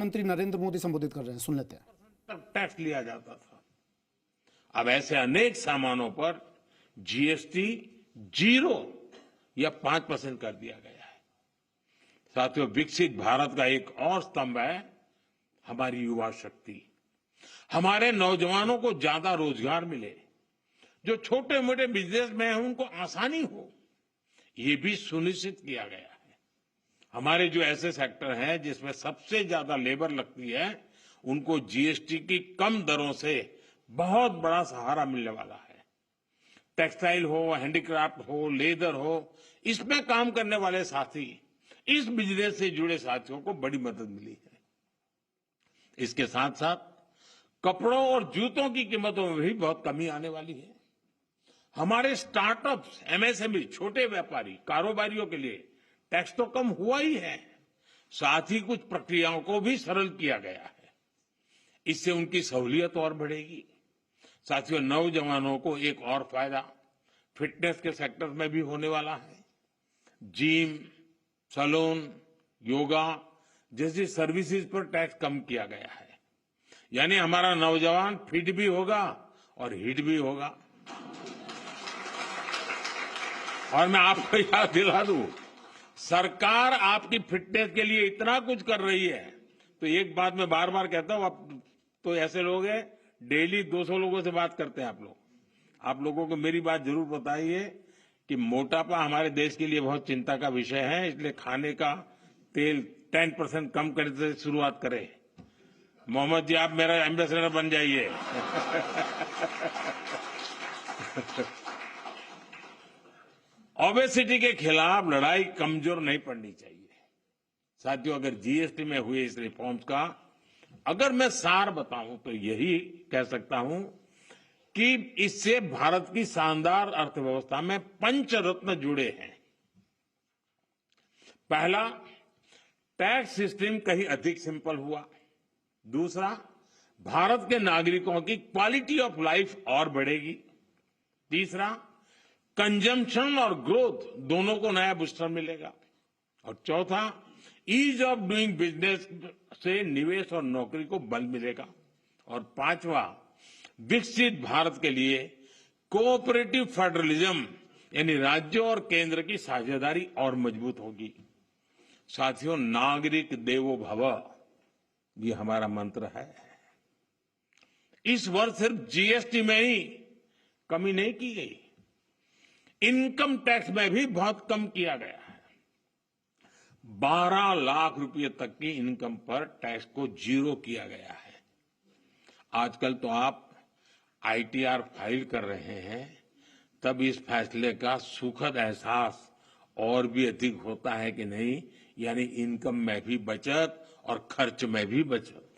प्रधानमंत्री नरेंद्र मोदी संबोधित कर रहे हैं, सुन लेते हैं। तक टैक्स लिया जाता था, अब ऐसे अनेक सामानों पर जीएसटी 0 या 5% कर दिया गया है। साथियों, विकसित भारत का एक और स्तंभ है हमारी युवा शक्ति। हमारे नौजवानों को ज्यादा रोजगार मिले, जो छोटे मोटे बिजनेस में हैं उनको आसानी हो, ये भी सुनिश्चित किया गया है। हमारे जो ऐसे सेक्टर हैं जिसमें सबसे ज्यादा लेबर लगती है, उनको जीएसटी की कम दरों से बहुत बड़ा सहारा मिलने वाला है। टेक्सटाइल हो, हैंडीक्राफ्ट हो, लेदर हो, इसमें काम करने वाले साथी, इस बिजनेस से जुड़े साथियों को बड़ी मदद मिली है। इसके साथ साथ कपड़ों और जूतों की कीमतों में भी बहुत कमी आने वाली है। हमारे स्टार्टअप्स, एमएसएमई, छोटे व्यापारी, कारोबारियों के लिए टैक्स तो कम हुआ ही है, साथ ही कुछ प्रक्रियाओं को भी सरल किया गया है। इससे उनकी सहूलियत और बढ़ेगी। साथियों, नौजवानों को एक और फायदा फिटनेस के सेक्टर में भी होने वाला है। जिम, सैलून, योगा जैसी सर्विसेज पर टैक्स कम किया गया है, यानी हमारा नौजवान फिट भी होगा और हिट भी होगा। और मैं आपको याद दिला दूं, सरकार आपकी फिटनेस के लिए इतना कुछ कर रही है, तो एक बात मैं बार बार कहता हूं, आप तो ऐसे लोग हैं डेली 200 लोगों से बात करते हैं आप लोगों को मेरी बात जरूर बताइए कि मोटापा हमारे देश के लिए बहुत चिंता का विषय है, इसलिए खाने का तेल 10% कम करने से शुरुआत करें। मोहम्मद जी, आप मेरा एम्बेसडर बन जाइए। ओबेसिटी के खिलाफ लड़ाई कमजोर नहीं पड़नी चाहिए। साथियों, अगर जीएसटी में हुए इस रिफॉर्म्स का अगर मैं सार बताऊं तो यही कह सकता हूं कि इससे भारत की शानदार अर्थव्यवस्था में पंचरत्न जुड़े हैं। पहला, टैक्स सिस्टम कहीं अधिक सिंपल हुआ। दूसरा, भारत के नागरिकों की क्वालिटी ऑफ लाइफ और बढ़ेगी। तीसरा, कंजम्पशन और ग्रोथ दोनों को नया बूस्टर मिलेगा। और चौथा, ईज ऑफ डूइंग बिजनेस से निवेश और नौकरी को बल मिलेगा। और पांचवा, विकसित भारत के लिए कोऑपरेटिव फेडरलिज्म यानी राज्यों और केंद्र की साझेदारी और मजबूत होगी। साथियों, नागरिक देवो भव ये हमारा मंत्र है। इस वर्ष सिर्फ जीएसटी में ही कमी नहीं की गई, इनकम टैक्स में भी बहुत कम किया गया है। 12 लाख रुपए तक की इनकम पर टैक्स को 0 किया गया है। आजकल तो आप आईटीआर फाइल कर रहे हैं, तब इस फैसले का सुखद एहसास और भी अधिक होता है कि नहीं, यानी इनकम में भी बचत और खर्च में भी बचत।